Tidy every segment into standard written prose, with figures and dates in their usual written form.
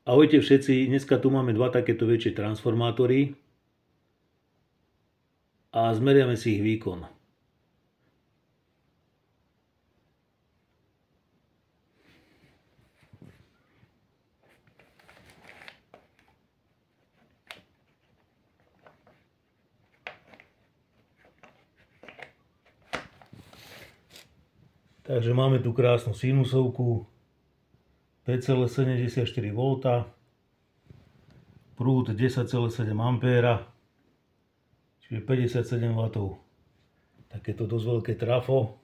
Ahojte všetci, dneska tu máme dva takéto väčšie transformátory a zmeriame si ich výkon. Takže máme tu krásnu sinusovku 5,74 V, prúd 10,7 A, čiže 57 W. Takéto dosť veľké trafo,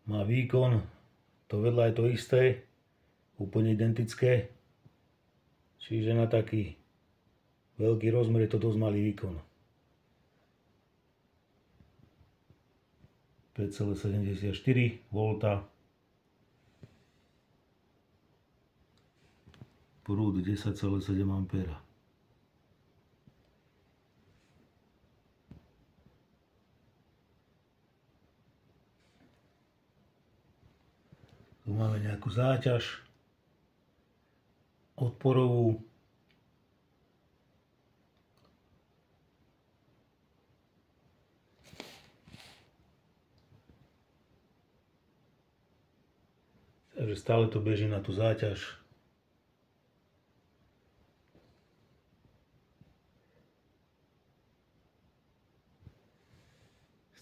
má výkon, to vedľa je to isté, úplne identické, čiže na taký veľký rozmer je to dosť malý výkon. 5,74 V, prúd 10,7 A. Tu máme nejakú záťaž odporovú. Takže stále to beží na tú záťaž.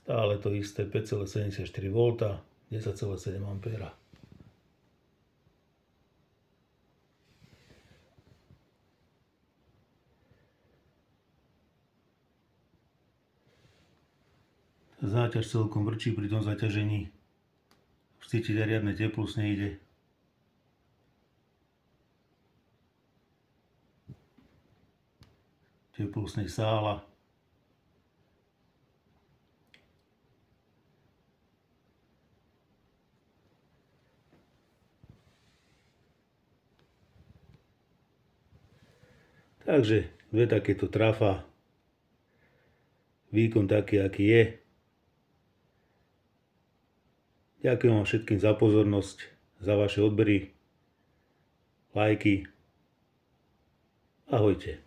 Stále to isté, 5,74 V, 10,7 A. Záťaž celkom vrčí pri tom zaťažení. Cítiť aj riadne teplúsne ide. Teplúsne sála. Takže dve takéto trafa. Výkon taký, aký je. Ďakujem vám všetkým za pozornosť, za vaše odbery, lajky. Ahojte.